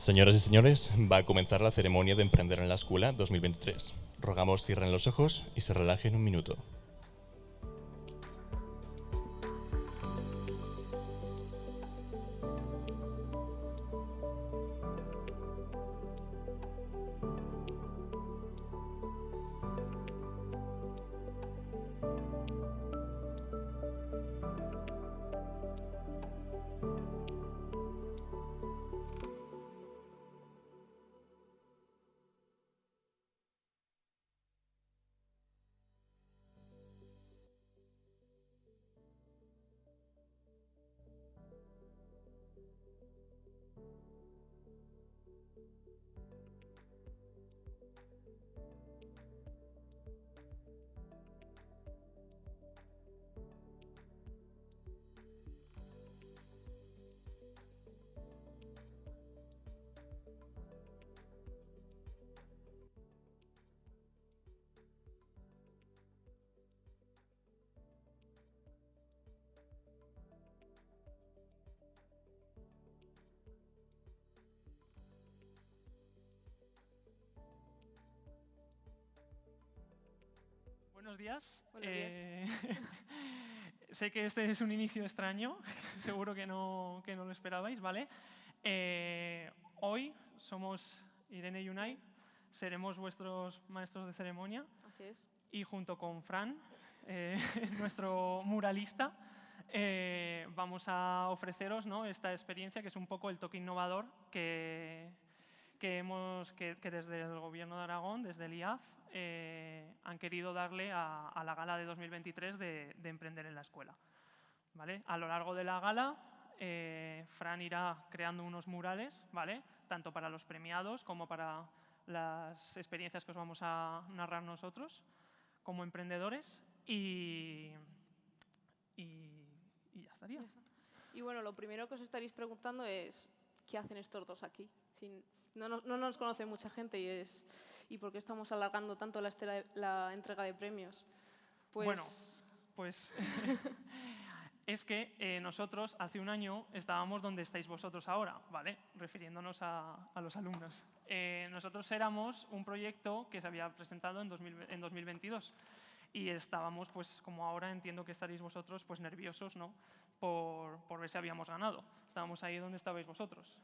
Señoras y señores, va a comenzar la ceremonia de Emprender en la Escuela 2023. Rogamos cierren los ojos y se relajen un minuto. Buenos días. Buenos días. Sé que este es un inicio extraño, seguro que no lo esperabais, ¿vale? Hoy somos Irene y Unai, seremos vuestros maestros de ceremonia. Así es. Y junto con Fran, nuestro muralista, vamos a ofreceros, ¿no?, esta experiencia que es un poco el toque innovador que desde el Gobierno de Aragón, desde el IAF, han querido darle a la gala de 2023 de Emprender en la Escuela. ¿Vale? A lo largo de la gala, Fran irá creando unos murales, ¿vale?, tanto para los premiados como para las experiencias que os vamos a narrar nosotros como emprendedores y ya estaría. Y bueno, lo primero que os estaréis preguntando es ¿qué hacen estos dos aquí? No nos conoce mucha gente y ¿por qué estamos alargando tanto la entrega de premios? Pues... Bueno, pues es que nosotros hace un año estábamos donde estáis vosotros ahora, ¿vale? Refiriéndonos a los alumnos. Nosotros éramos un proyecto que se había presentado en 2022 y estábamos, pues como ahora entiendo que estaréis vosotros, pues nerviosos, ¿no?, por ver si habíamos ganado. Estábamos ahí donde estabais vosotros.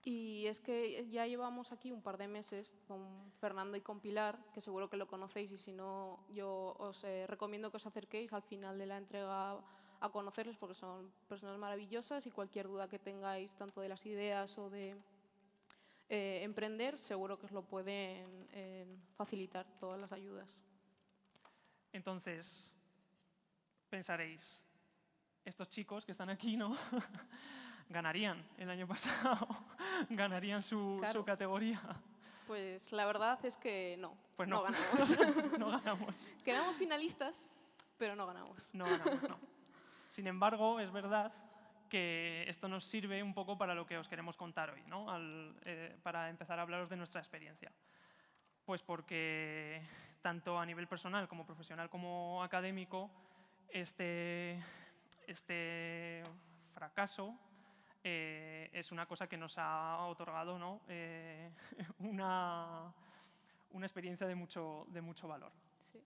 Y es que ya llevamos aquí un par de meses con Fernando y con Pilar, que seguro que lo conocéis y si no, yo os recomiendo que os acerquéis al final de la entrega a conocerles porque son personas maravillosas y cualquier duda que tengáis, tanto de las ideas o de emprender, seguro que os lo pueden facilitar todas las ayudas. Entonces, pensaréis, estos chicos que están aquí, ¿no?, ganarían el año pasado, ganarían su categoría. Pues la verdad es que no, pues no ganamos. No ganamos. Quedamos finalistas, pero no ganamos. No ganamos, no. Sin embargo, es verdad que esto nos sirve un poco para lo que os queremos contar hoy, ¿no?, para empezar a hablaros de nuestra experiencia. Pues porque tanto a nivel personal como profesional como académico, este fracaso es una cosa que nos ha otorgado, ¿no?, una experiencia de mucho valor. Sí,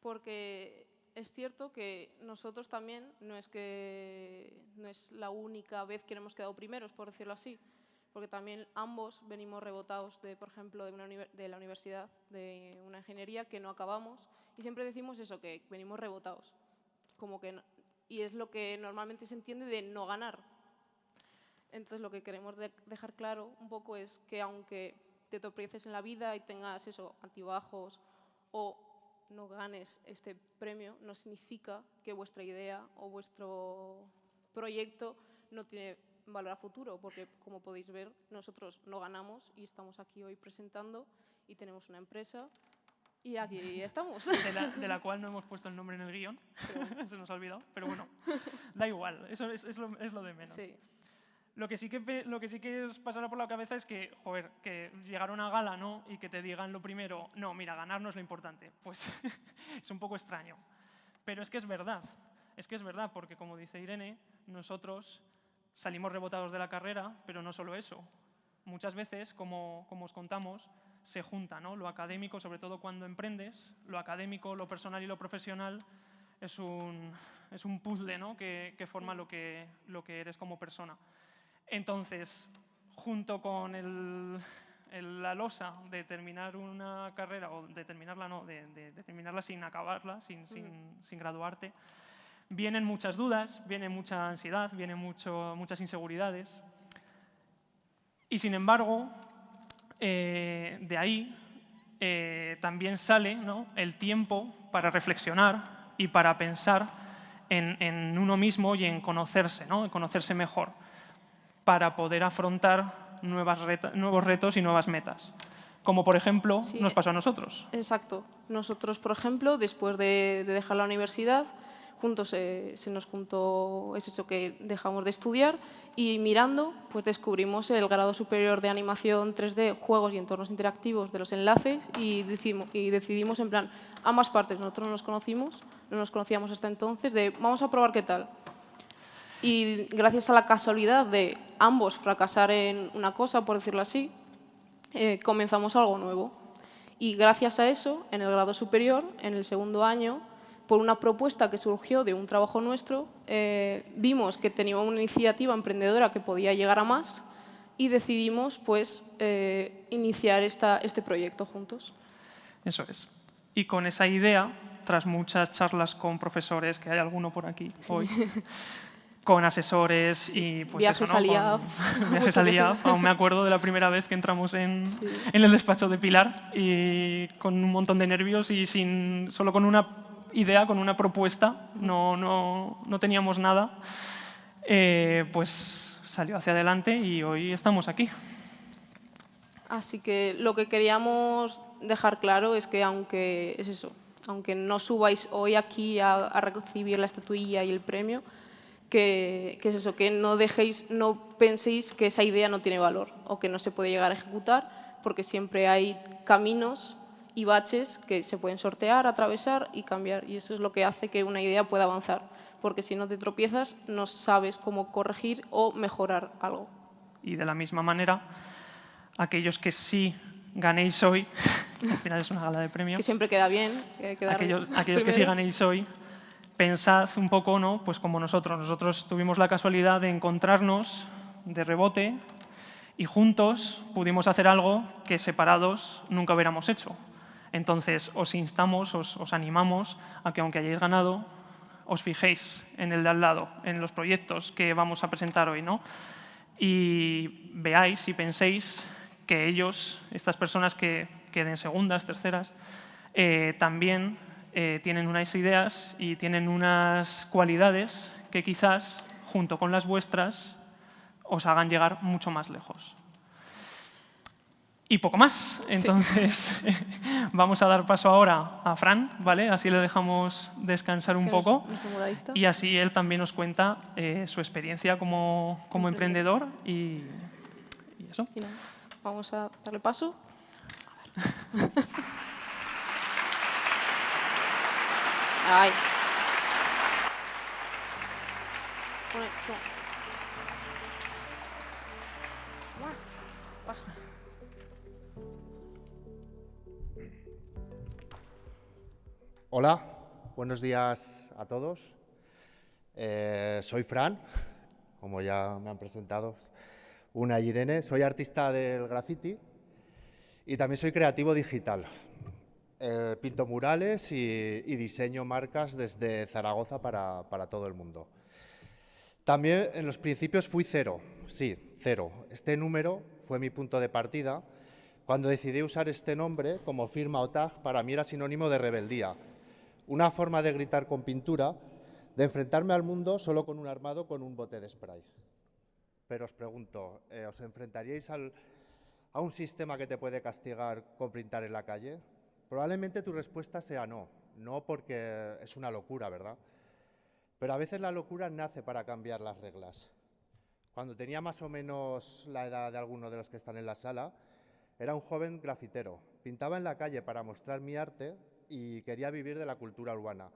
porque es cierto que nosotros también no es la única vez que hemos quedado primeros, por decirlo así, porque también ambos venimos rebotados, por ejemplo, de la universidad, de una ingeniería que no acabamos y siempre decimos eso, que venimos rebotados, y es lo que normalmente se entiende de no ganar. Entonces, lo que queremos dejar claro un poco es que aunque te tropieces en la vida y tengas altibajos o no ganes este premio, no significa que vuestra idea o vuestro proyecto no tiene valor a futuro, porque como podéis ver, nosotros no ganamos y estamos aquí hoy presentando y tenemos una empresa y aquí estamos. De la cual no hemos puesto el nombre en el guión, se nos ha olvidado, pero bueno, da igual, eso es lo de menos. Sí. Lo que sí que os pasará por la cabeza es que, joder, que llegar a una gala, ¿no?, y que te digan lo primero, no, mira, ganar no es lo importante, pues es un poco extraño. Pero es que es verdad, porque como dice Irene, nosotros salimos rebotados de la carrera, pero no solo eso. Muchas veces, como os contamos, se junta, ¿no? Lo académico, sobre todo cuando emprendes, lo académico, lo personal y lo profesional es un puzzle, ¿no? que forma lo que eres como persona. Entonces, junto con la losa de terminar una carrera, o de terminarla no, de terminarla sin acabarla, sin graduarte, vienen muchas dudas, viene mucha ansiedad, vienen muchas inseguridades. Y sin embargo, de ahí también sale, ¿no?, el tiempo para reflexionar y para pensar en uno mismo y en conocerse, ¿no?, en conocerse mejor, para poder afrontar nuevos retos y nuevas metas. Como, por ejemplo, Sí, nos pasó a nosotros. Exacto. Nosotros, por ejemplo, después de dejar la universidad, juntos se nos juntó, es eso que dejamos de estudiar, y mirando, pues descubrimos el grado superior de animación 3D, juegos y entornos interactivos de los enlaces, y decidimos, en plan, ambas partes, nosotros no nos conocíamos hasta entonces, de vamos a probar qué tal. Y gracias a la casualidad de ambos fracasar en una cosa, por decirlo así, comenzamos algo nuevo. Y gracias a eso, en el grado superior, en el segundo año, por una propuesta que surgió de un trabajo nuestro, vimos que teníamos una iniciativa emprendedora que podía llegar a más y decidimos pues, iniciar este proyecto juntos. Eso es. Y con esa idea, tras muchas charlas con profesores, que hay alguno por aquí hoy, con asesores y pues viajes eso, ¿no?, al IAF. viajes al IAF. Aún me acuerdo de la primera vez que entramos en el despacho de Pilar, y con un montón de nervios y solo con una idea, con una propuesta, no teníamos nada, pues salió hacia adelante y hoy estamos aquí. Así que lo que queríamos dejar claro es que aunque no subáis hoy aquí a recibir la estatuilla y el premio, que es eso, que no penséis que esa idea no tiene valor o que no se puede llegar a ejecutar, porque siempre hay caminos y baches que se pueden sortear, atravesar y cambiar, y eso es lo que hace que una idea pueda avanzar, porque si no te tropiezas no sabes cómo corregir o mejorar algo. Y de la misma manera, aquellos que sí ganéis hoy, al final es una gala de premios, que siempre queda bien aquellos que sí ganéis hoy, pensad un poco, ¿no?, pues como nosotros. Nosotros tuvimos la casualidad de encontrarnos de rebote y juntos pudimos hacer algo que separados nunca hubiéramos hecho. Entonces, os instamos, os animamos a que, aunque hayáis ganado, os fijéis en el de al lado, en los proyectos que vamos a presentar hoy, ¿no?, y veáis y penséis que ellos, estas personas que queden segundas, terceras, también tienen unas ideas y tienen unas cualidades que quizás, junto con las vuestras, os hagan llegar mucho más lejos. Y poco más. Entonces, vamos a dar paso ahora a Fran, ¿vale? Así le dejamos descansar un poco. Y así él también nos cuenta su experiencia como emprendedor y eso. Y nada, vamos a darle paso. Ay. Pasa. Hola, buenos días a todos. Soy Fran, como ya me han presentado Una y Irene. Soy artista del graffiti y también soy creativo digital. Pinto murales y diseño marcas desde Zaragoza para todo el mundo. También en los principios fui cero, sí, cero. Este número fue mi punto de partida. Cuando decidí usar este nombre como firma o tag, para mí era sinónimo de rebeldía. Una forma de gritar con pintura, de enfrentarme al mundo solo con un armado, con un bote de spray. Pero os pregunto, ¿os enfrentaríais a un sistema que te puede castigar con pintar en la calle? Probablemente tu respuesta sea no, no porque es una locura, ¿verdad? Pero a veces la locura nace para cambiar las reglas. Cuando tenía más o menos la edad de alguno de los que están en la sala, era un joven grafitero. Pintaba en la calle para mostrar mi arte y quería vivir de la cultura urbana.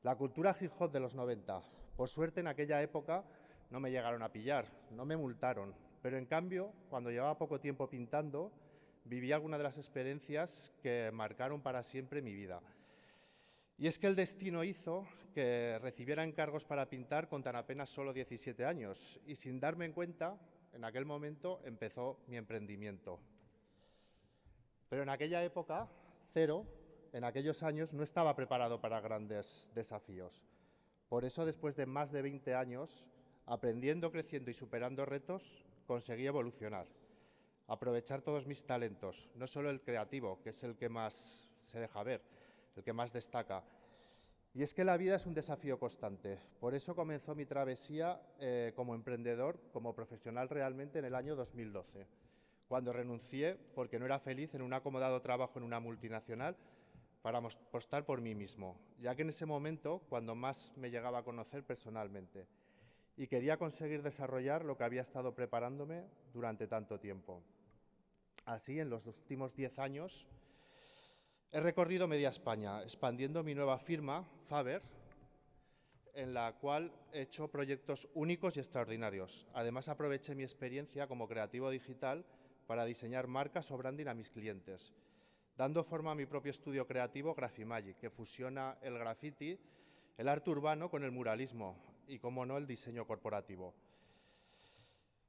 La cultura hip hop de los 90. Por suerte, en aquella época no me llegaron a pillar, no me multaron, pero en cambio, cuando llevaba poco tiempo pintando, viví algunas de las experiencias que marcaron para siempre mi vida. Y es que el destino hizo que recibiera encargos para pintar con tan apenas solo 17 años y sin darme cuenta, en aquel momento empezó mi emprendimiento. Pero en aquella época, cero, en aquellos años, no estaba preparado para grandes desafíos. Por eso, después de más de 20 años, aprendiendo, creciendo y superando retos, conseguí evolucionar, aprovechar todos mis talentos, no solo el creativo, que es el que más se deja ver, el que más destaca. Y es que la vida es un desafío constante. Por eso comenzó mi travesía como emprendedor, como profesional realmente en el año 2012, cuando renuncié porque no era feliz en un acomodado trabajo en una multinacional para apostar por mí mismo, ya que en ese momento, cuando más me llegaba a conocer personalmente, y quería conseguir desarrollar lo que había estado preparándome durante tanto tiempo. Así, en los últimos 10 años, he recorrido media España, expandiendo mi nueva firma, Faber, en la cual he hecho proyectos únicos y extraordinarios. Además, aproveché mi experiencia como creativo digital para diseñar marcas o branding a mis clientes, dando forma a mi propio estudio creativo Grafimagic, que fusiona el graffiti, el arte urbano con el muralismo y, como no, el diseño corporativo.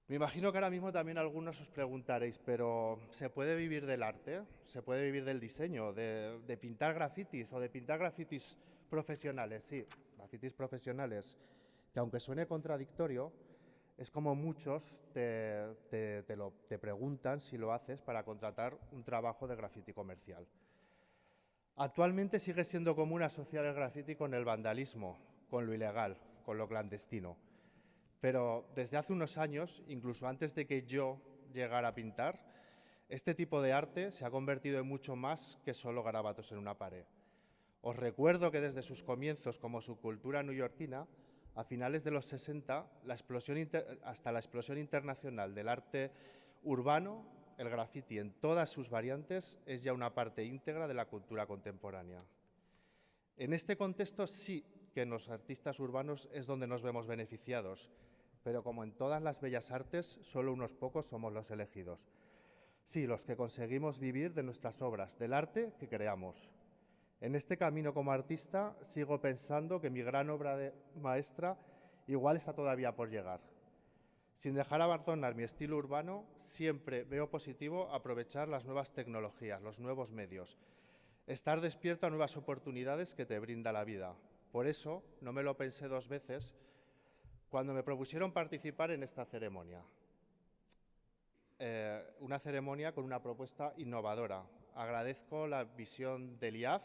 Me imagino que ahora mismo también algunos os preguntaréis, pero ¿se puede vivir del arte? ¿Se puede vivir del diseño, de pintar grafitis o de pintar grafitis profesionales? Sí, grafitis profesionales, que aunque suene contradictorio, es como muchos te preguntan si lo haces para contratar un trabajo de graffiti comercial. Actualmente sigue siendo común asociar el graffiti con el vandalismo, con lo ilegal, con lo clandestino. Pero desde hace unos años, incluso antes de que yo llegara a pintar, este tipo de arte se ha convertido en mucho más que solo garabatos en una pared. Os recuerdo que desde sus comienzos como subcultura neoyorquina, a finales de los 60, hasta la explosión internacional del arte urbano, el graffiti en todas sus variantes es ya una parte íntegra de la cultura contemporánea. En este contexto sí que en los artistas urbanos es donde nos vemos beneficiados, pero como en todas las bellas artes, solo unos pocos somos los elegidos. Sí, los que conseguimos vivir de nuestras obras, del arte que creamos. En este camino como artista sigo pensando que mi gran obra maestra igual está todavía por llegar. Sin dejar abandonar mi estilo urbano, siempre veo positivo aprovechar las nuevas tecnologías, los nuevos medios, estar despierto a nuevas oportunidades que te brinda la vida. Por eso no me lo pensé dos veces cuando me propusieron participar en esta ceremonia. Una ceremonia con una propuesta innovadora. Agradezco la visión del IAF,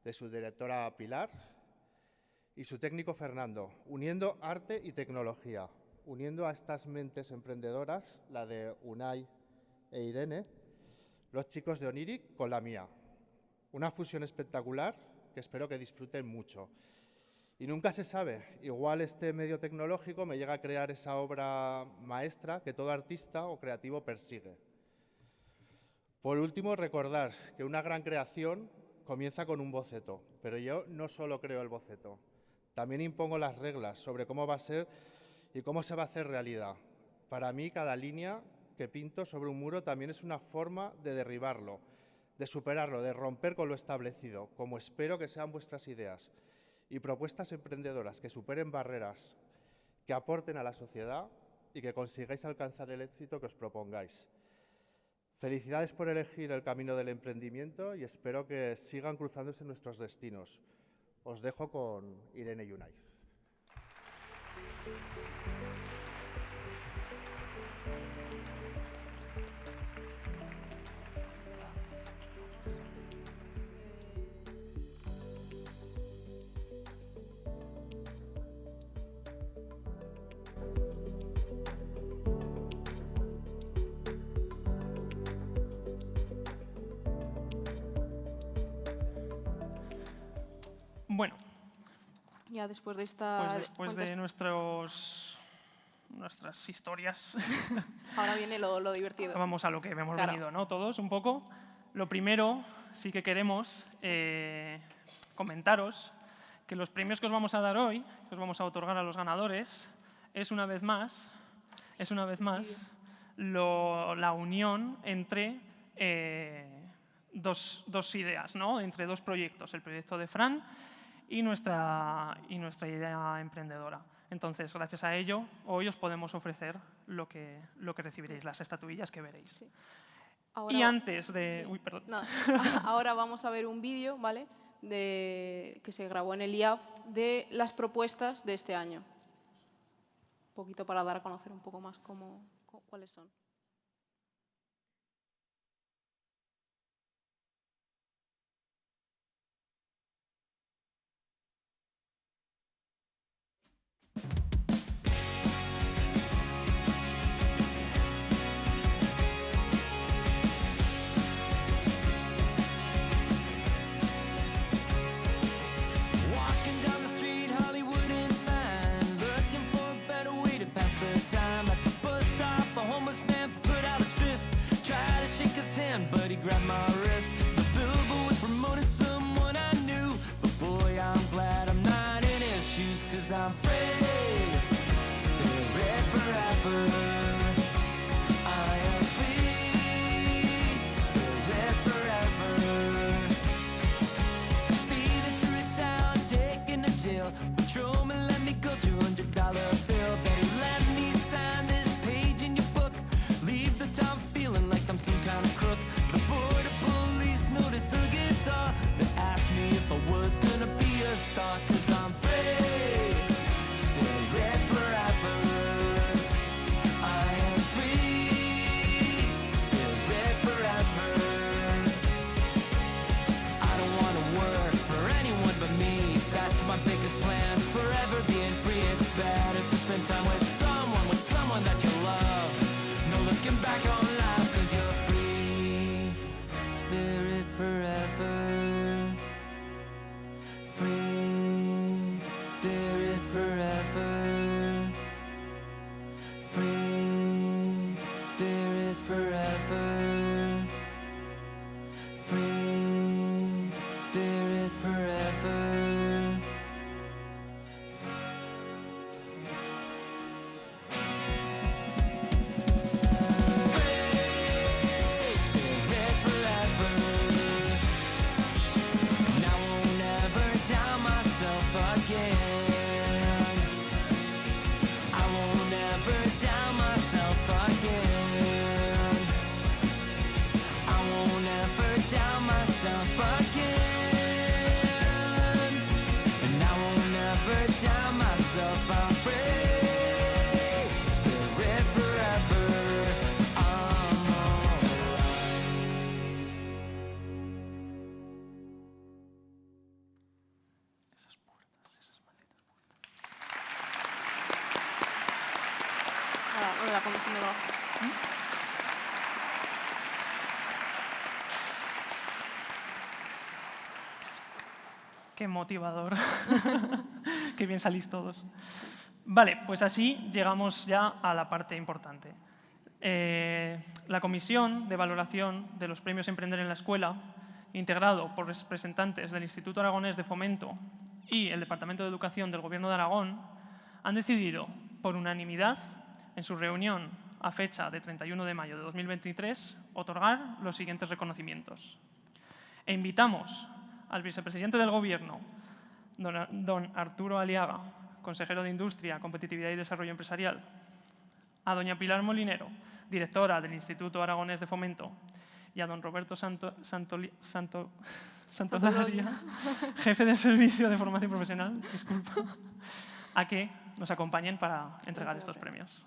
de su directora Pilar y su técnico Fernando, uniendo arte y tecnología, uniendo a estas mentes emprendedoras, la de Unai e Irene, los chicos de Oniric con la mía. Una fusión espectacular que espero que disfruten mucho. Y nunca se sabe, igual este medio tecnológico me llega a crear esa obra maestra que todo artista o creativo persigue. Por último, recordar que una gran creación comienza con un boceto, pero yo no solo creo el boceto, también impongo las reglas sobre cómo va a ser y cómo se va a hacer realidad. Para mí, cada línea que pinto sobre un muro también es una forma de derribarlo, de superarlo, de romper con lo establecido, como espero que sean vuestras ideas y propuestas emprendedoras que superen barreras, que aporten a la sociedad y que consigáis alcanzar el éxito que os propongáis. Felicidades por elegir el camino del emprendimiento y espero que sigan cruzándose nuestros destinos. Os dejo con Irene y Unai. Bueno, Ya después de esta... pues después de nuestras historias, Ahora viene lo divertido. vamos a lo que hemos Claro. venido, ¿no? Todos un poco. Lo primero, sí que queremos comentaros que los premios que os vamos a dar hoy, que os vamos a otorgar a los ganadores, es una vez más es una vez más la unión entre dos ideas, ¿no? Entre dos proyectos, el proyecto de Fran y nuestra idea emprendedora. Entonces, gracias a ello, hoy os podemos ofrecer lo que recibiréis, las estatuillas que veréis. Sí. Ahora, y antes de… sí. Uy, perdón. No, ahora vamos a ver un vídeo, ¿vale? Que se grabó en el IAF de las propuestas de este año. Un poquito para dar a conocer un poco más cuáles son. Walking down the street, Hollywood and fine, looking for a better way to pass the time. At the bus stop, a homeless man put out his fist, tried to shake his hand, but he grabbed my wrist. The billboard was promoting someone I knew, but boy, I'm glad I'm not in his shoes, 'cause I'm free, spirit forever. I am free, spirit forever. Speeding through town, taking a jail. Patrolman let me go, $200 bill. Better let me sign this page in your book. Leave the town feeling like I'm some kind of crook. The border police noticed a guitar. They asked me if I was gonna be a star. 'Cause I'm free, spirit forever. I am free, spirit forever. I don't want to work for anyone but me. That's my biggest plan. Forever being free. It's better to spend time with someone that you love. No looking back on life, 'cause you're free. Spirit forever. Free. Spirit forever. Free. Spirit forever. Free, spirit forever. Free, spirit forever. And I won't ever doubt myself again. I won't ever doubt myself again. I won't ever doubt myself again. And I won't ever doubt myself. I'm free, spirit forever. I'm alright. Esas puertas, esas malditas puertas. Lo de la comisión de evaluación. Qué motivador. Qué bien salís todos. Vale, pues así llegamos ya a la parte importante. La comisión de valoración de los premios Emprender en la Escuela, integrado por representantes del Instituto Aragonés de Fomento y el Departamento de Educación del Gobierno de Aragón, han decidido, por unanimidad, en su reunión a fecha de 31 de mayo de 2023, otorgar los siguientes reconocimientos. E invitamos al vicepresidente del Gobierno, don Arturo Aliaga, consejero de Industria, Competitividad y Desarrollo Empresarial, a doña Pilar Molinero, directora del Instituto Aragonés de Fomento, y a don Roberto Santolaria, jefe del Servicio de Formación Profesional, disculpa, a que nos acompañen para entregar estos premios.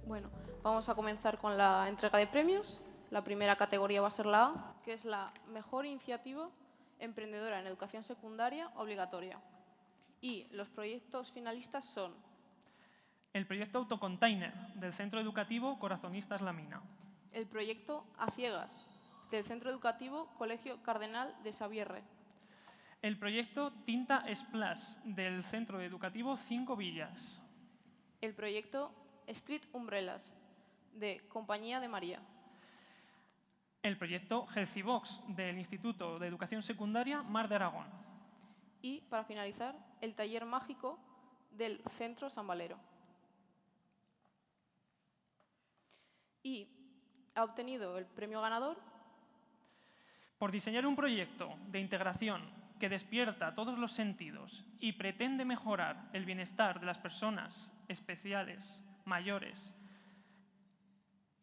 Bueno, vamos a comenzar con la entrega de premios. La primera categoría va a ser la A, que es la mejor iniciativa emprendedora en educación secundaria obligatoria. Y los proyectos finalistas son el proyecto Autocontainer del Centro Educativo Corazonistas La Mina. el proyecto A Ciegas del Centro Educativo Colegio Cardenal de Xavierre. El proyecto Tinta Splash del Centro Educativo Cinco Villas. El proyecto Street Umbrellas, de Compañía de María. El proyecto Healthy Box del Instituto de Educación Secundaria Mar de Aragón. Y, para finalizar, el taller mágico del Centro San Valero. Y ha obtenido el premio ganador por diseñar un proyecto de integración que despierta todos los sentidos y pretende mejorar el bienestar de las personas especiales, mayores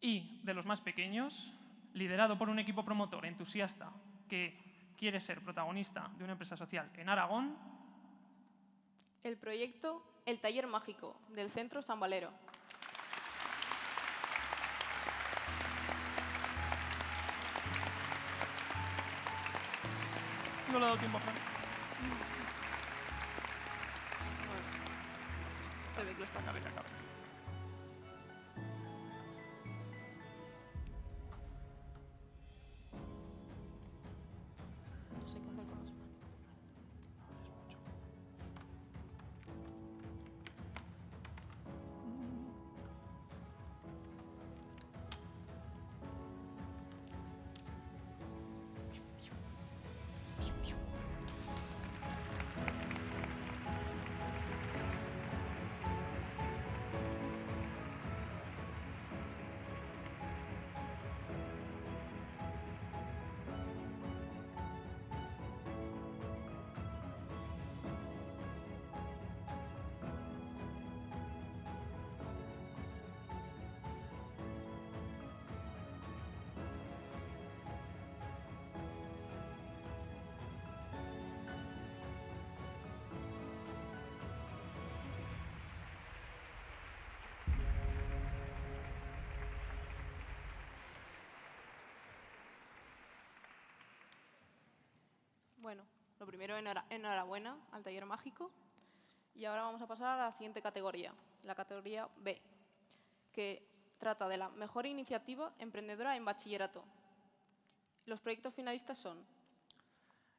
y de los más pequeños, liderado por un equipo promotor entusiasta que quiere ser protagonista de una empresa social en Aragón. El proyecto El Taller Mágico del Centro San Valero. No le he dado tiempo a Fran. Bueno, se ve que lo está Acabe, acabe. No sé qué hacer con las manos. Bueno, lo primero, enhorabuena al taller mágico. Y ahora vamos a pasar a la siguiente categoría, la categoría B, que trata de la mejor iniciativa emprendedora en bachillerato. Los proyectos finalistas son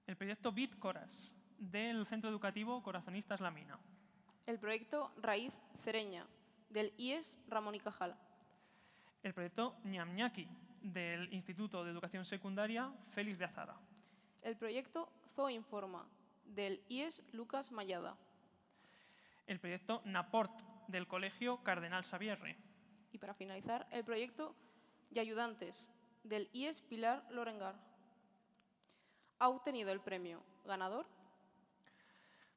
El proyecto Bit Coras del Centro Educativo Corazonistas La Mina. el proyecto Raíz Cereña, del IES Ramón y Cajal. El proyecto Ñamñaki del Instituto de Educación Secundaria Félix de Azara. El proyecto Zooinforma, del IES Lucas Mayada. El proyecto Naport del Colegio Cardenal Xavierre. Y para finalizar, el proyecto Yayudantes, del IES Pilar Lorengar. Ha obtenido el premio ganador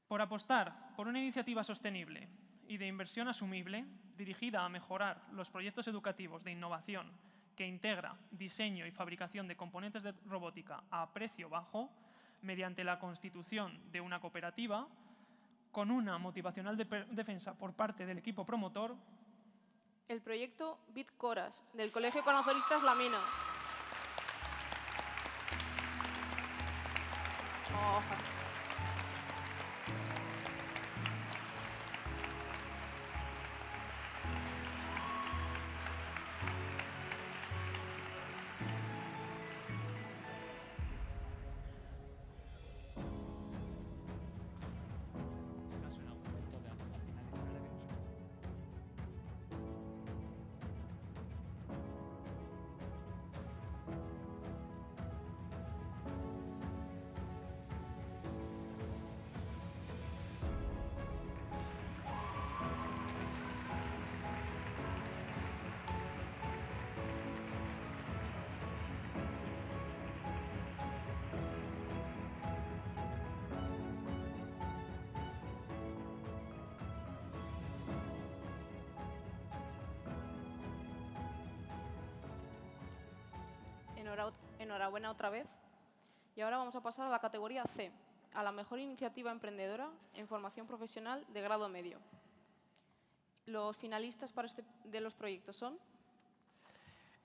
Por apostar por una iniciativa sostenible y de inversión asumible dirigida a mejorar los proyectos educativos de innovación que integra diseño y fabricación de componentes de robótica a precio bajo mediante la constitución de una cooperativa con una motivacional defensa por parte del equipo promotor. el proyecto Bitcoras, del Colegio Corazonistas La Mina. Oja. Enhorabuena otra vez. Y ahora vamos a pasar a la categoría C, a la mejor iniciativa emprendedora en formación profesional de grado medio. Los finalistas de los proyectos son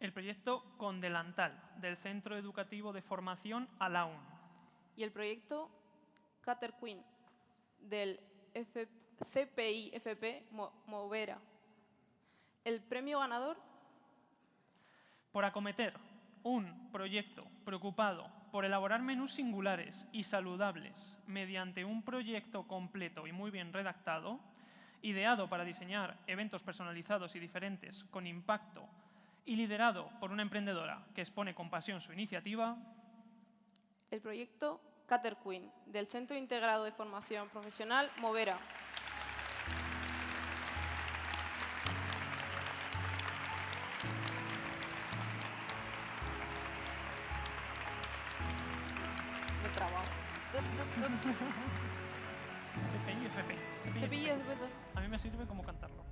El proyecto Condelantal del Centro Educativo de Formación ALAUN. y el proyecto Cater Queen del CPI-FP Movera. El premio ganador Por acometer un proyecto preocupado por elaborar menús singulares y saludables mediante un proyecto completo y muy bien redactado, ideado para diseñar eventos personalizados y diferentes con impacto y liderado por una emprendedora que expone con pasión su iniciativa. El proyecto Cater Queen, del Centro Integrado de Formación Profesional Movera. Me he trabado. FPI, FP. Cepillo, es verdad. A mí me sirve como cantarlo.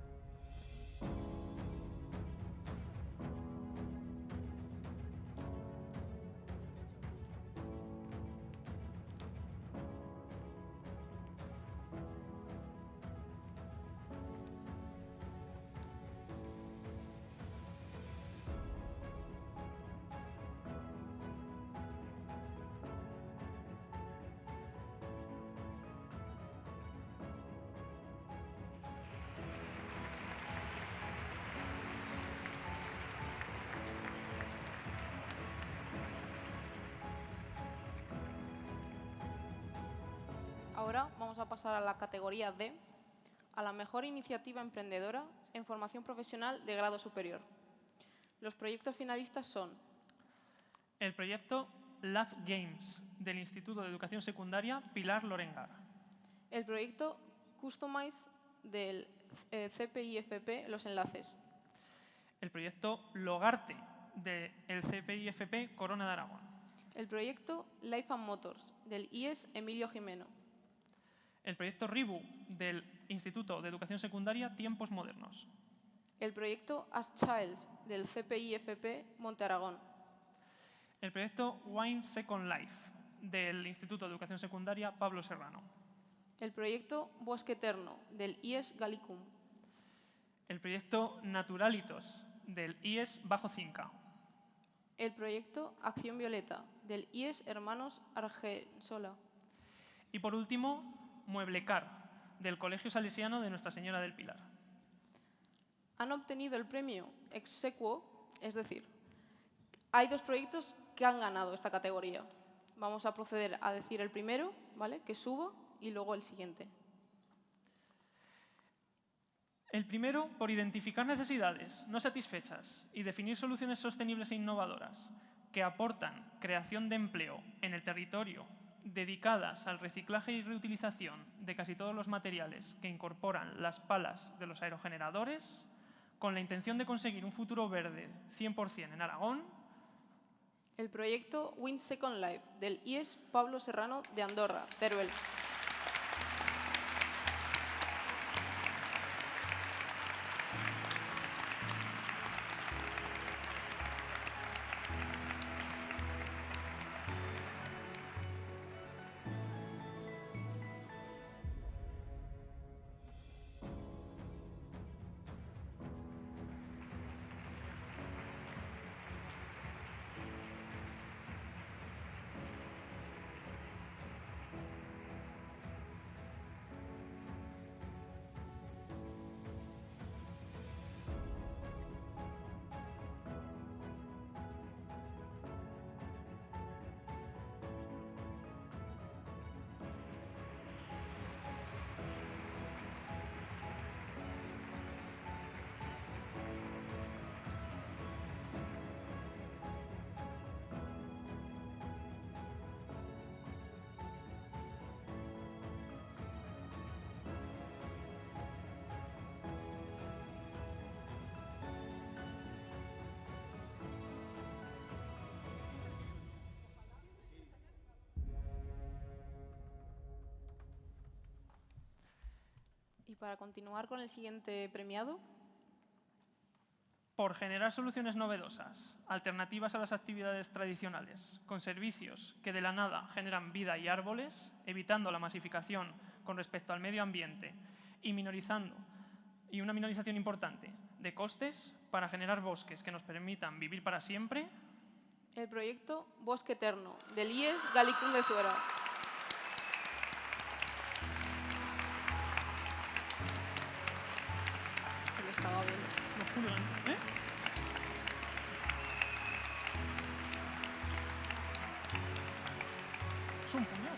Ahora vamos a pasar a la categoría D, a la mejor iniciativa emprendedora en formación profesional de grado superior. Los proyectos finalistas son El proyecto Lab Games del Instituto de Educación Secundaria Pilar Lorengar. el proyecto Customize del CPIFP Los Enlaces, El proyecto Logarte del CPIFP Corona de Aragón. el proyecto Life and Motors del IES Emilio Jimeno, El proyecto RIBU del Instituto de Educación Secundaria Tiempos Modernos. el proyecto As Childs del CPIFP Monte Aragón, El proyecto Wine Second Life del Instituto de Educación Secundaria Pablo Serrano. el proyecto Bosque Eterno del IES Gallicum, El proyecto Naturalitos del IES Bajo Cinca. el proyecto Acción Violeta del IES Hermanos Argensola, Y por último, Mueblecar del Colegio Salesiano de Nuestra Señora del Pilar. han obtenido el premio ex aequo, es decir, hay dos proyectos que han ganado esta categoría. Vamos a proceder a decir el primero, ¿vale?, que suba, y luego el siguiente. El primero, por identificar necesidades no satisfechas y definir soluciones sostenibles e innovadoras que aportan creación de empleo en el territorio, dedicadas al reciclaje y reutilización de casi todos los materiales que incorporan las palas de los aerogeneradores, con la intención de conseguir un futuro verde 100% en Aragón. El proyecto Win Second Life del IES Pablo Serrano de Andorra, Teruel. Y para continuar con el siguiente premiado, Por generar soluciones novedosas, alternativas a las actividades tradicionales, con servicios que de la nada generan vida y árboles, evitando la masificación con respecto al medio ambiente y una minorización importante de costes para generar bosques que nos permitan vivir para siempre. el proyecto Bosque Eterno del IES Gallicum de Zuera. Se le estaba viendo. Los hooligans, ¿eh? Es un puñal.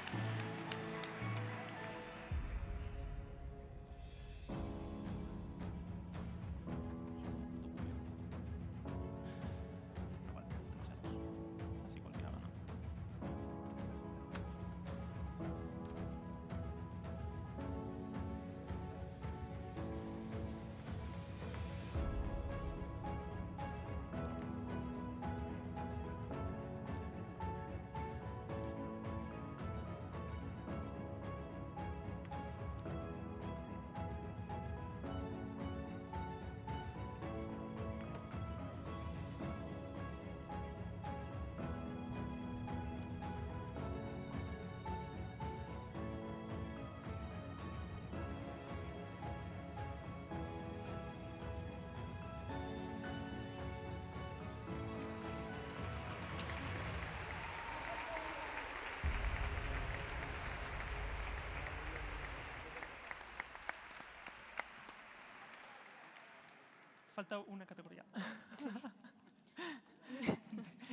falta una categoría.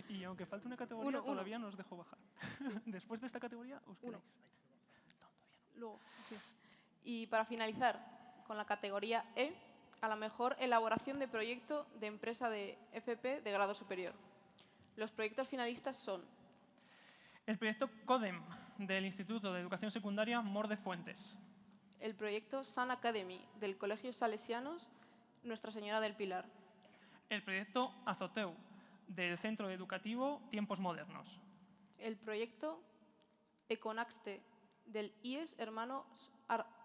Y aunque falte una categoría, todavía no os dejo bajar. Después de esta categoría, os quedáis. Luego, sí. Y para finalizar, con la categoría E, a la mejor elaboración de proyecto de empresa de FP de grado superior. Los proyectos finalistas son el proyecto CODEM del Instituto de Educación Secundaria Mor de Fuentes. el proyecto Sun Academy del Colegio Salesianos Nuestra Señora del Pilar. El proyecto Azoteu del Centro Educativo Tiempos Modernos. El proyecto Econaxte del IES Hermanos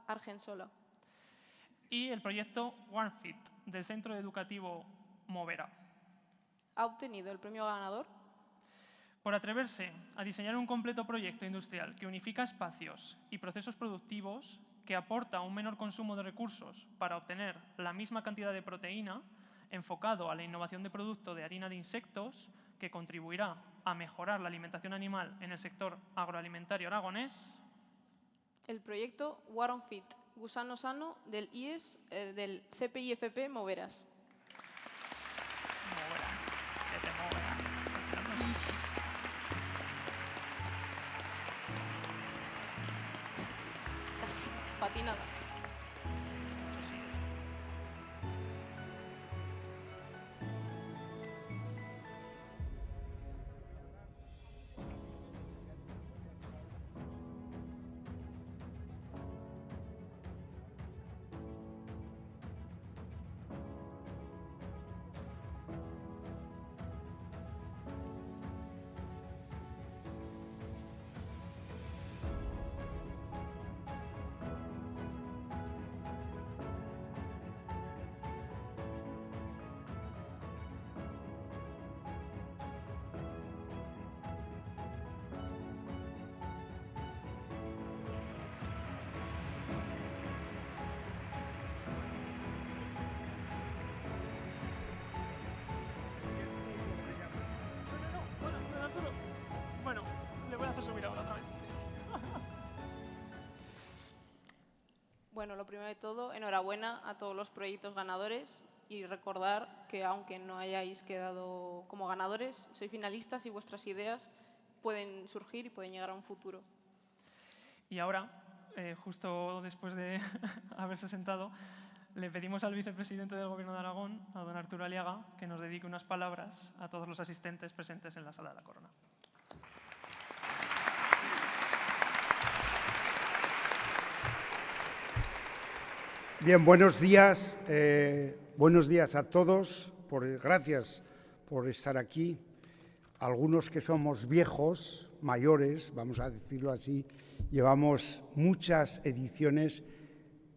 Argensola. Y el proyecto OneFit del Centro Educativo Movera. ¿Ha obtenido el premio ganador? Por atreverse a diseñar un completo proyecto industrial que unifica espacios y procesos productivos, que aporta un menor consumo de recursos para obtener la misma cantidad de proteína, enfocado a la innovación de producto de harina de insectos, que contribuirá a mejorar la alimentación animal en el sector agroalimentario aragonés. El proyecto WaronFit, Gusano Sano del IES del CPIFP Moveras. Moveras, que te moveras. Casi patinada. Eso sí. Bueno, le voy a hacer subir ahora otra vez. Bueno, lo primero de todo, enhorabuena a todos los proyectos ganadores y recordar que aunque no hayáis quedado como ganadores, sois finalistas y vuestras ideas pueden surgir y pueden llegar a un futuro. Y ahora, justo después de haberse sentado, le pedimos al vicepresidente del Gobierno de Aragón, a don Arturo Aliaga, que nos dedique unas palabras a todos los asistentes presentes en la Sala de la Corona. Bien, buenos días a todos. Gracias por estar aquí. Algunos que somos viejos, mayores, vamos a decirlo así, llevamos muchas ediciones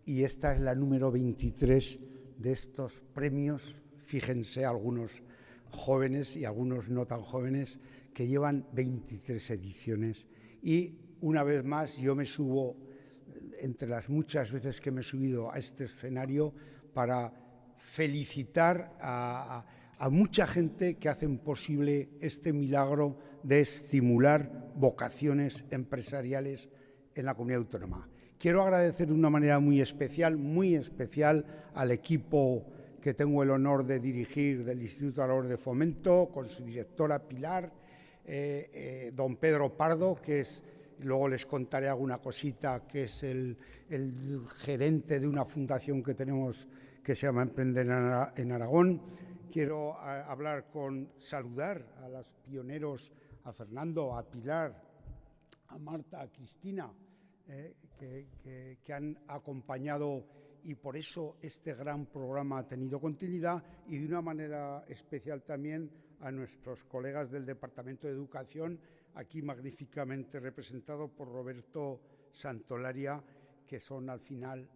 y esta es la número 23 de estos premios. Fíjense, algunos jóvenes y algunos no tan jóvenes que llevan 23 ediciones. Y una vez más yo me subo, entre las muchas veces que me he subido a este escenario, para felicitar a mucha gente que hacen posible este milagro de estimular vocaciones empresariales en la comunidad autónoma. Quiero agradecer de una manera muy especial al equipo que tengo el honor de dirigir del Instituto Aragón de Fomento, con su directora Pilar, don Pedro Pardo, que es, luego les contaré alguna cosita, que es el gerente de una fundación que tenemos que se llama Emprender en Aragón. Quiero saludar a los pioneros, a Fernando, a Pilar, a Marta, a Cristina, que han acompañado, y por eso este gran programa ha tenido continuidad, y de una manera especial también a nuestros colegas del Departamento de Educación, aquí magníficamente representado por Roberto Santolaria, que son al final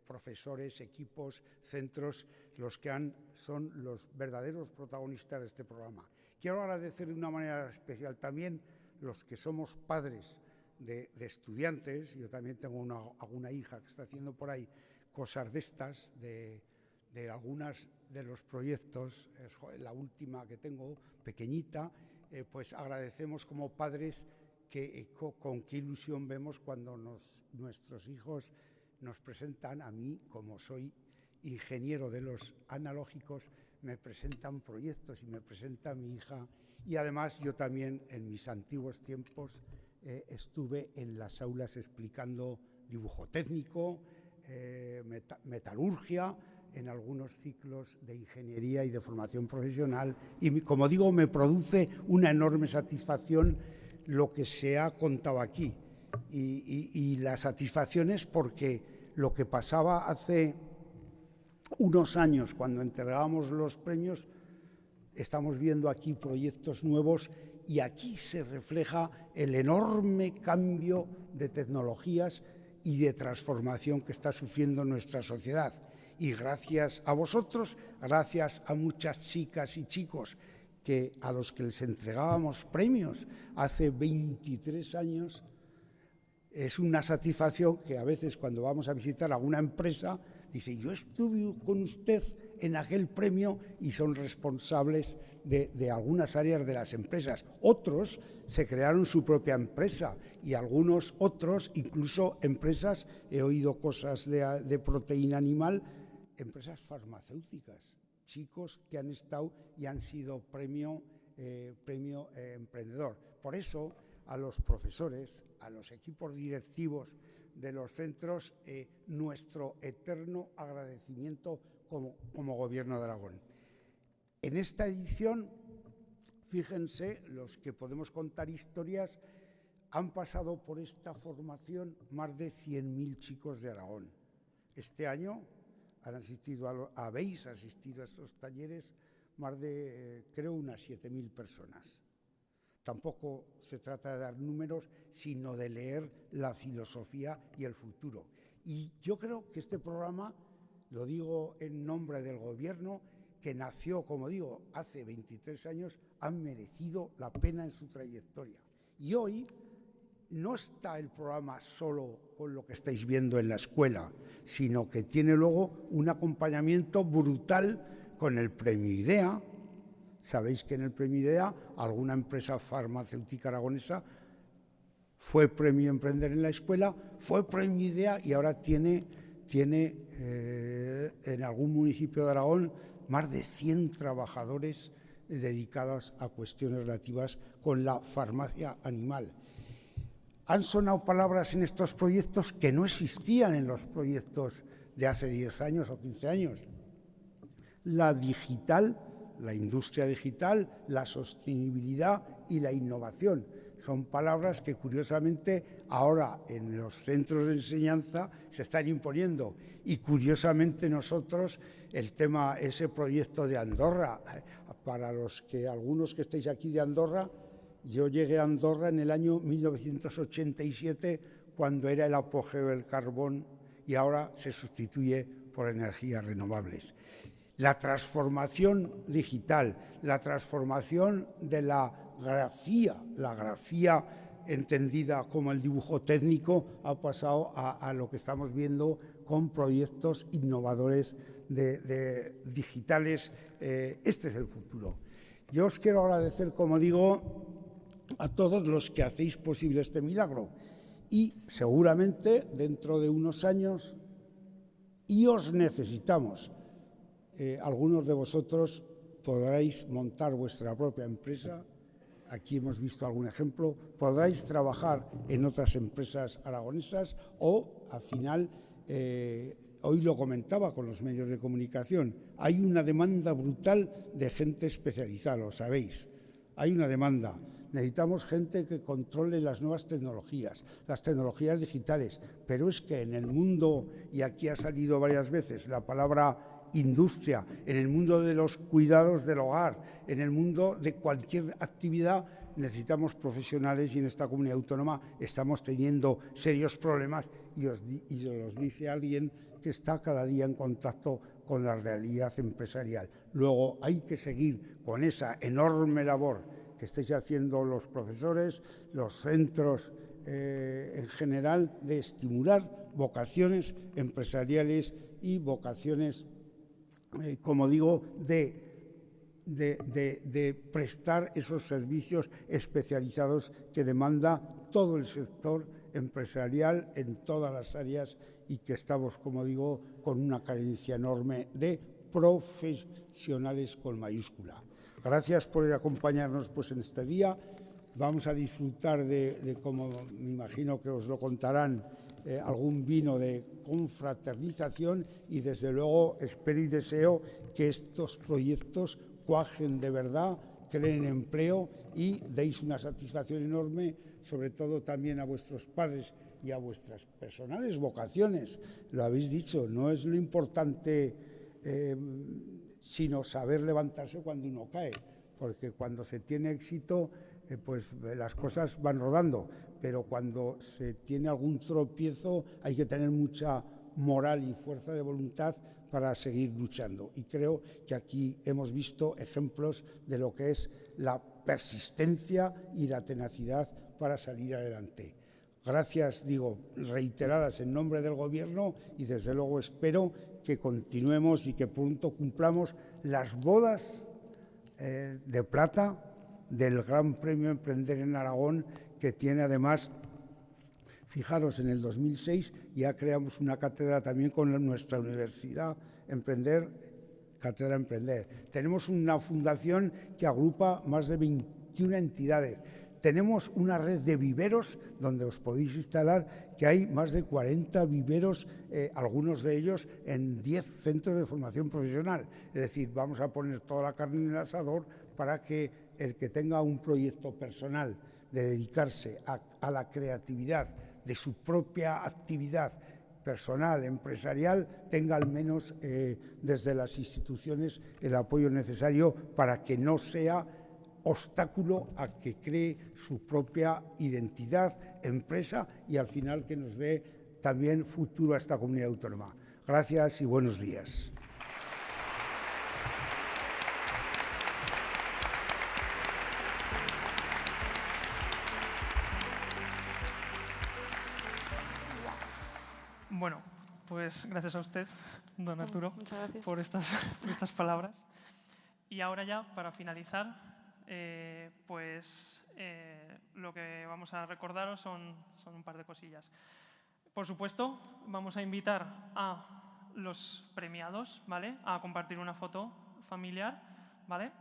profesores, equipos, centros, los que son los verdaderos protagonistas de este programa. Quiero agradecer de una manera especial también los que somos padres de estudiantes. Yo también tengo alguna hija que está haciendo por ahí cosas de estas, de algunas de los proyectos, la última que tengo, pequeñita, pues agradecemos como padres con qué ilusión vemos cuando nuestros hijos nos presentan, a mí como soy ingeniero de los analógicos, me presentan proyectos y me presenta mi hija. Y además yo también en mis antiguos tiempos estuve en las aulas explicando dibujo técnico, metalurgia, en algunos ciclos de ingeniería y de formación profesional. Y como digo, me produce una enorme satisfacción lo que se ha contado aquí. Y la satisfacción es porque lo que pasaba hace unos años cuando entregábamos los premios, estamos viendo aquí proyectos nuevos y aquí se refleja el enorme cambio de tecnologías y de transformación que está sufriendo nuestra sociedad. Y gracias a vosotros, gracias a muchas chicas y chicos a los que les entregábamos premios hace 23 años, es una satisfacción que a veces cuando vamos a visitar alguna empresa, dice, yo estuve con usted en aquel premio y son responsables de algunas áreas de las empresas. Otros se crearon su propia empresa y algunos otros, incluso empresas, he oído cosas de proteína animal, empresas farmacéuticas, chicos que han estado y han sido premio emprendedor. Por eso, a los profesores, a los equipos directivos de los centros, nuestro eterno agradecimiento como Gobierno de Aragón. En esta edición, fíjense, los que podemos contar historias, han pasado por esta formación más de 100.000 chicos de Aragón. Este año habéis asistido a estos talleres más de, creo, unas 7.000 personas. Tampoco se trata de dar números, sino de leer la filosofía y el futuro. Y yo creo que este programa, lo digo en nombre del Gobierno, que nació, como digo, hace 23 años, ha merecido la pena en su trayectoria. Y hoy no está el programa solo con lo que estáis viendo en la escuela, sino que tiene luego un acompañamiento brutal con el Premio IDEA. Sabéis que en el Premio IDEA alguna empresa farmacéutica aragonesa fue Premio Emprender en la Escuela, fue Premio IDEA y ahora tiene en algún municipio de Aragón más de 100 trabajadores dedicados a cuestiones relativas con la farmacia animal. Han sonado palabras en estos proyectos que no existían en los proyectos de hace 10 años o 15 años. La digital, la industria digital, la sostenibilidad y la innovación. Son palabras que, curiosamente, ahora en los centros de enseñanza se están imponiendo. Y, curiosamente, nosotros, ese proyecto de Andorra, para algunos que estáis aquí de Andorra, yo llegué a Andorra en el año 1987, cuando era el apogeo del carbón y ahora se sustituye por energías renovables. La transformación digital, la transformación de la grafía entendida como el dibujo técnico, ha pasado a lo que estamos viendo con proyectos innovadores digitales. Este es el futuro. Yo os quiero agradecer, como digo, a todos los que hacéis posible este milagro y seguramente dentro de unos años os necesitamos. Algunos de vosotros podréis montar vuestra propia empresa, aquí hemos visto algún ejemplo, podréis trabajar en otras empresas aragonesas o, al final, hoy lo comentaba con los medios de comunicación, hay una demanda brutal de gente especializada, lo sabéis, hay una demanda. Necesitamos gente que controle las nuevas tecnologías, las tecnologías digitales, pero es que en el mundo, y aquí ha salido varias veces la palabra industria, en el mundo de los cuidados del hogar, en el mundo de cualquier actividad, necesitamos profesionales y en esta comunidad autónoma estamos teniendo serios problemas y os los dice alguien que está cada día en contacto con la realidad empresarial. Luego hay que seguir con esa enorme labor que estáis haciendo los profesores, los centros en general, de estimular vocaciones empresariales y vocaciones, como digo, de prestar esos servicios especializados que demanda todo el sector empresarial en todas las áreas y que estamos, como digo, con una carencia enorme de profesionales con mayúscula. Gracias por acompañarnos pues, en este día. Vamos a disfrutar de, como me imagino que os lo contarán, algún vino de confraternización y, desde luego, espero y deseo que estos proyectos cuajen de verdad, creen empleo y deis una satisfacción enorme, sobre todo también a vuestros padres y a vuestras personales vocaciones. Lo habéis dicho, no es lo importante sino saber levantarse cuando uno cae, porque cuando se tiene éxito pues las cosas van rodando, pero cuando se tiene algún tropiezo hay que tener mucha moral y fuerza de voluntad para seguir luchando. Y creo que aquí hemos visto ejemplos de lo que es la persistencia y la tenacidad para salir adelante. Gracias, digo, reiteradas en nombre del Gobierno y, desde luego, espero que continuemos y que pronto cumplamos las bodas de plata del Gran Premio Emprender en Aragón, que tiene además, fijaros, en el 2006 ya creamos una cátedra también con nuestra universidad, Cátedra Emprender. Tenemos una fundación que agrupa más de 21 entidades. Tenemos una red de viveros donde os podéis instalar, que hay más de 40 viveros, algunos de ellos en 10 centros de formación profesional. Es decir, vamos a poner toda la carne en el asador para que el que tenga un proyecto personal de dedicarse a la creatividad de su propia actividad personal, empresarial, tenga al menos desde las instituciones el apoyo necesario para que no sea obstáculo a que cree su propia identidad, empresa y al final que nos dé también futuro a esta comunidad autónoma. Gracias y buenos días. Bueno, pues gracias a usted, don Arturo, Muchas gracias. por estas palabras. Y ahora ya, para finalizar, lo que vamos a recordaros son un par de cosillas. Por supuesto, vamos a invitar a los premiados, ¿vale?, a compartir una foto familiar, ¿vale?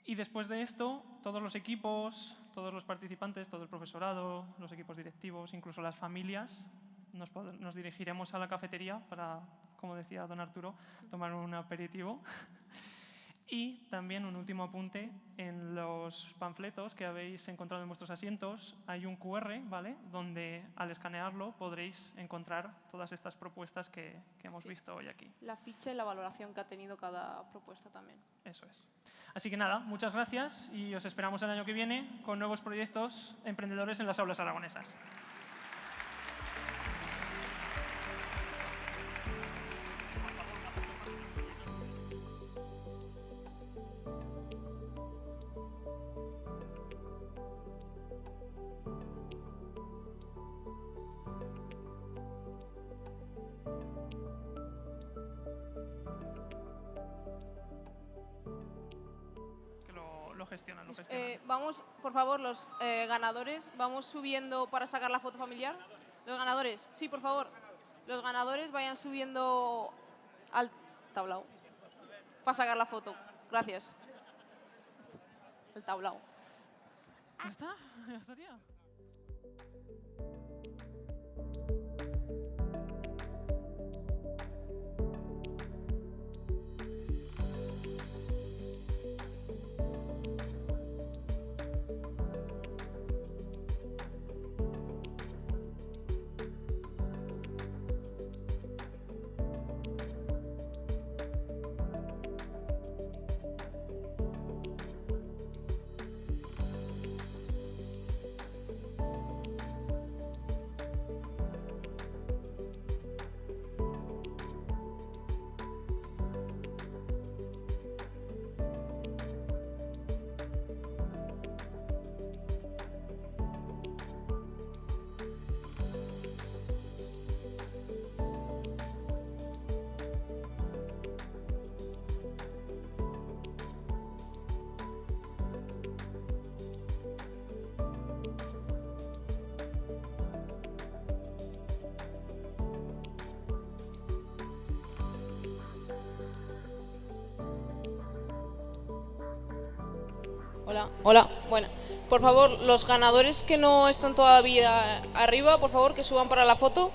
Y después de esto, todos los equipos, todos los participantes, todo el profesorado, los equipos directivos, incluso las familias, nos dirigiremos a la cafetería para, como decía don Arturo, tomar un aperitivo. Y también un último apunte, en los panfletos que habéis encontrado en vuestros asientos hay un QR, ¿vale?, donde al escanearlo podréis encontrar todas estas propuestas que hemos visto hoy aquí. La ficha y la valoración que ha tenido cada propuesta también. Eso es. Así que nada, muchas gracias y os esperamos el año que viene con nuevos proyectos emprendedores en las aulas aragonesas. Lo gestionan. Vamos, por favor, los ganadores, vamos subiendo para sacar la foto familiar. Los ganadores, sí, por favor. Los ganadores vayan subiendo al tablao para sacar la foto. Gracias. El tablao. ¿Ya está? ¿Ya estaría? Hola. Bueno, por favor, los ganadores que no están todavía arriba, por favor, que suban para la foto.